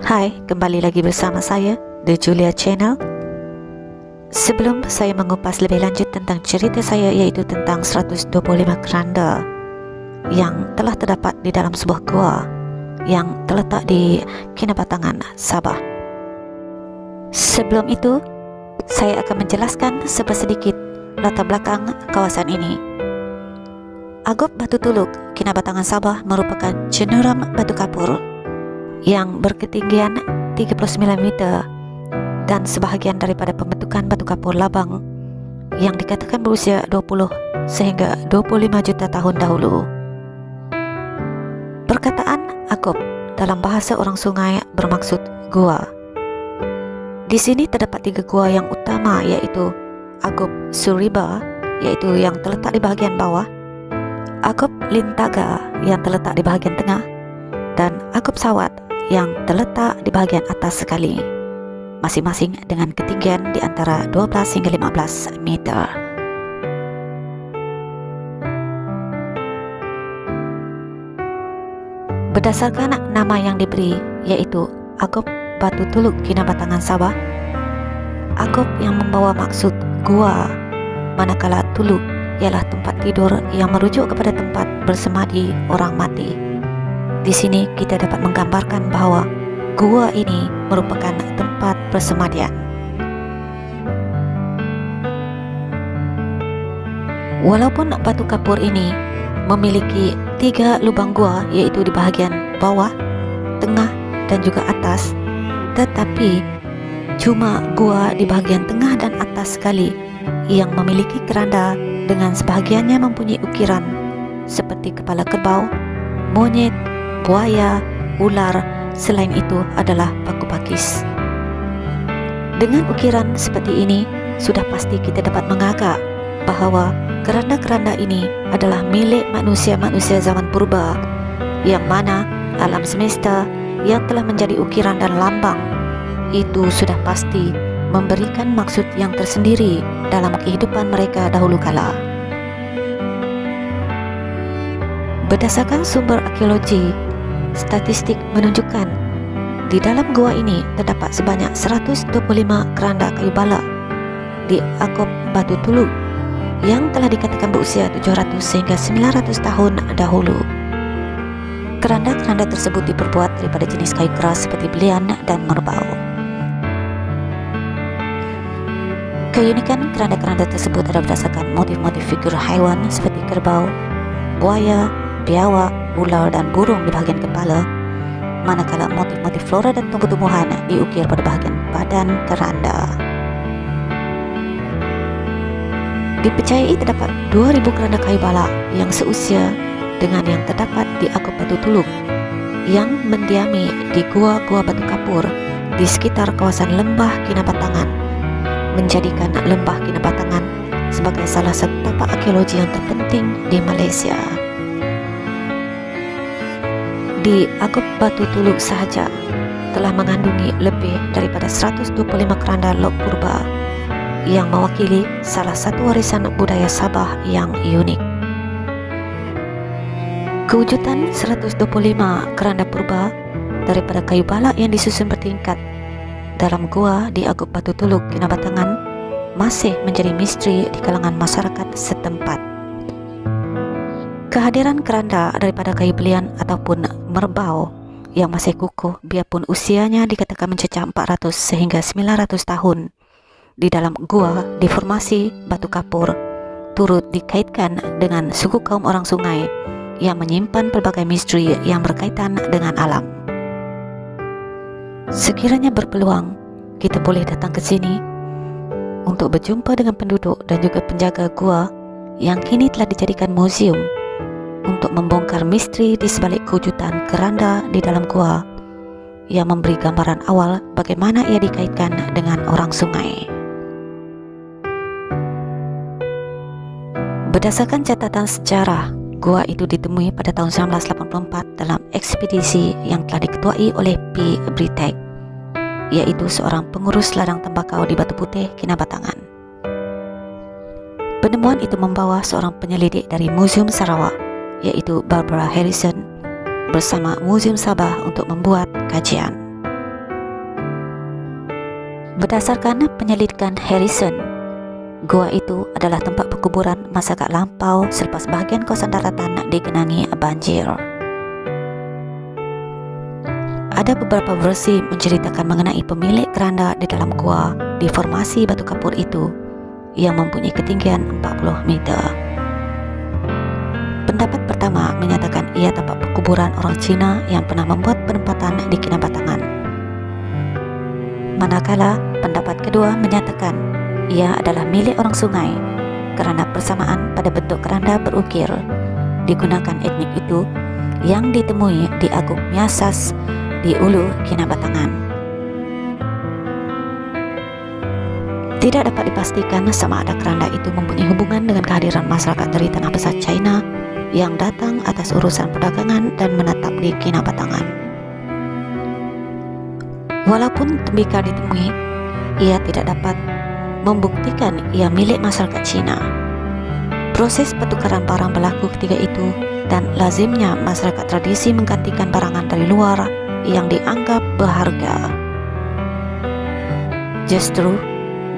Hai, kembali lagi bersama saya, The Julia Channel. Sebelum saya mengupas lebih lanjut tentang cerita saya, yaitu tentang 125 keranda yang telah terdapat di dalam sebuah gua yang terletak di Kinabatangan, Sabah. Sebelum itu, saya akan menjelaskan sedikit latar belakang kawasan ini. Agop Batu Tuluk, Kinabatangan, Sabah merupakan cenderam batu kapur yang berketinggian 39 meter dan sebahagian daripada pembentukan batu kapur labang yang dikatakan berusia 20 sehingga 25 juta tahun dahulu. Perkataan Agop dalam bahasa orang sungai bermaksud gua. Di sini terdapat 3 gua yang utama, yaitu Agop Suriba, yaitu yang terletak di bahagian bawah, Agop Lintaga yang terletak di bahagian tengah, dan Agop Sawat yang terletak di bahagian atas sekali, masing-masing dengan ketinggian di antara 12 hingga 15 meter. Berdasarkan nama yang diberi, yaitu Agop Batu Tuluk Kinabatangan, Sabah, Agop yang membawa maksud gua, manakala Tuluk ialah tempat tidur yang merujuk kepada tempat bersemadi orang mati. Di sini kita dapat menggambarkan bahawa gua ini merupakan tempat persemadian. Walaupun batu kapur ini memiliki 3 lubang gua, yaitu di bahagian bawah, tengah dan juga atas, tetapi cuma gua di bahagian tengah dan atas sekali yang memiliki keranda dengan sebahagiannya mempunyai ukiran seperti kepala kerbau, monyet, buaya, ular. Selain itu adalah paku pakis. Dengan ukiran seperti ini, sudah pasti kita dapat mengagak bahawa keranda-keranda ini adalah milik manusia-manusia zaman purba, yang mana alam semesta yang telah menjadi ukiran dan lambang itu sudah pasti memberikan maksud yang tersendiri dalam kehidupan mereka dahulu kala. Berdasarkan sumber arkeologi, statistik menunjukkan di dalam gua ini terdapat sebanyak 125 keranda kayu balak di Agop Batu Tuluk yang telah dikatakan berusia 700 hingga 900 tahun dahulu. Keranda-keranda tersebut diperbuat daripada jenis kayu keras seperti belian dan merbau. Keunikan keranda-keranda tersebut adalah berdasarkan motif-motif figur haiwan seperti kerbau, buaya, biawak, ular dan burung di bahagian kepala, manakala motif-motif flora dan tumbuh-tumbuhan diukir pada bahagian badan keranda. Dipercayai terdapat 2000 keranda kayu balak yang seusia dengan yang terdapat di Agop Batu Tuluk yang mendiami di gua-gua batu kapur di sekitar kawasan Lembah Kinabatangan, menjadikan Lembah Kinabatangan sebagai salah satu tapak arkeologi yang terpenting di Malaysia. Di Agop Batu Tuluk sahaja telah mengandungi lebih daripada 125 keranda lok purba yang mewakili salah satu warisan budaya Sabah yang unik. Kewujudan 125 keranda purba daripada kayu balak yang disusun bertingkat dalam gua di Agop Batu Tuluk Kinabatangan masih menjadi misteri di kalangan masyarakat setempat. Kehadiran keranda daripada kayu belian ataupun merbau yang masih kukuh biarpun usianya dikatakan mencecah 400 sehingga 900 tahun di dalam gua di formasi batu kapur turut dikaitkan dengan suku kaum orang sungai yang menyimpan pelbagai misteri yang berkaitan dengan alam. Sekiranya berpeluang, kita boleh datang ke sini untuk berjumpa dengan penduduk dan juga penjaga gua yang kini telah dijadikan museum untuk membongkar misteri di sebalik kewujudan keranda di dalam gua yang memberi gambaran awal bagaimana ia dikaitkan dengan orang sungai. Berdasarkan catatan sejarah, gua itu ditemui pada tahun 1984 dalam ekspedisi yang telah diketuai oleh P. Britek, yaitu seorang pengurus ladang tembakau di Batu Putih, Kinabatangan. Penemuan itu membawa seorang penyelidik dari Museum Sarawak, yaitu Barbara Harrison, bersama Museum Sabah untuk membuat kajian. Berdasarkan penyelidikan Harrison, gua itu adalah tempat perkuburan masyarakat lampau selepas bahagian kawasan daratan digenangi banjir. Ada beberapa versi menceritakan mengenai pemilik keranda di dalam gua di formasi batu kapur itu yang mempunyai ketinggian 40 meter. Pendapat pertama menyatakan ia tempat perkuburan orang Cina yang pernah membuat penempatan di Kinabatangan. Manakala pendapat kedua menyatakan ia adalah milik orang Sungai kerana persamaan pada bentuk keranda berukir digunakan etnik itu yang ditemui di Aguk Miasas di Ulu Kinabatangan. Tidak dapat dipastikan sama ada keranda itu mempunyai hubungan dengan kehadiran masyarakat dari tanah besar China yang datang atas urusan perdagangan dan menetap di Kinabatangan. Walaupun tembikar ditemui, ia tidak dapat membuktikan ia milik masyarakat Cina. Proses pertukaran barang berlaku ketika itu dan lazimnya masyarakat tradisi menggantikan barangan dari luar yang dianggap berharga. Justru,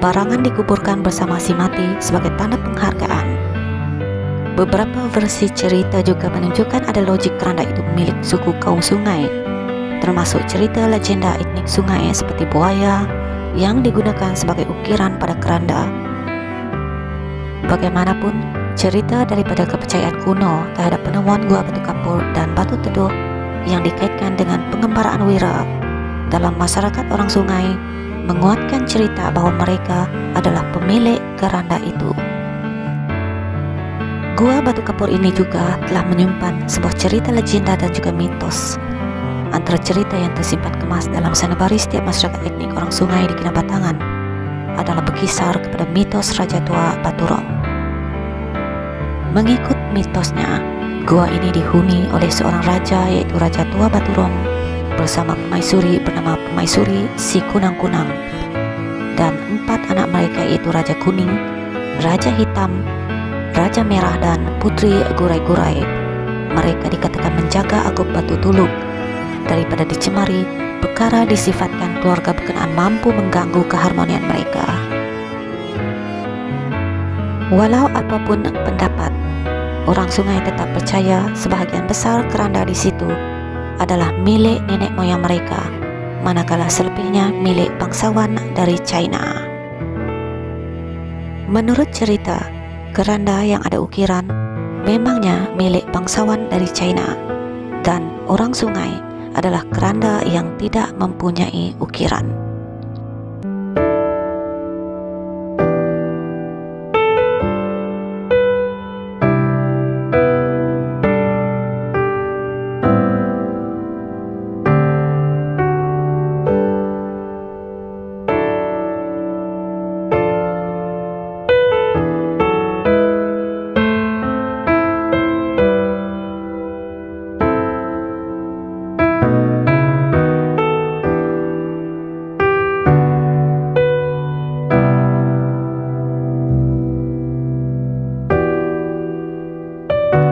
barangan dikuburkan bersama si mati sebagai tanda penghargaan. Beberapa versi cerita juga menunjukkan ada logik keranda itu milik suku kaum Sungai, termasuk cerita legenda etnik sungai seperti buaya yang digunakan sebagai ukiran pada keranda. Bagaimanapun, cerita daripada kepercayaan kuno terhadap penemuan gua batu kapur dan batu teduh yang dikaitkan dengan pengembaraan wira dalam masyarakat orang Sungai menguatkan cerita bahawa mereka adalah pemilik keranda itu. Gua batu kapur ini juga telah menyimpan sebuah cerita legenda dan juga mitos. Antara cerita yang tersimpan kemas dalam sanubari setiap masyarakat etnik orang Sungai di Kinabatangan adalah berkisar kepada mitos Raja Tua Baturong. Mengikut mitosnya, gua ini dihuni oleh seorang raja yaitu Raja Tua Baturong bersama pemaisuri bernama Pemaisuri Si Kunang-Kunang dan 4 anak mereka yaitu Raja Kuning, Raja Hitam, Raja Merah dan Putri Gurai-Gurai. Mereka dikatakan menjaga Aguk Batu Tuluk daripada dicemari perkara disifatkan keluarga berkenaan mampu mengganggu keharmonian mereka. Walau apapun pendapat, orang Sungai tetap percaya sebahagian besar keranda di situ adalah milik nenek moyang mereka, manakala selebihnya milik bangsawan dari China. Menurut cerita, keranda yang ada ukiran memangnya milik bangsawan dari China dan orang Sungai adalah keranda yang tidak mempunyai ukiran.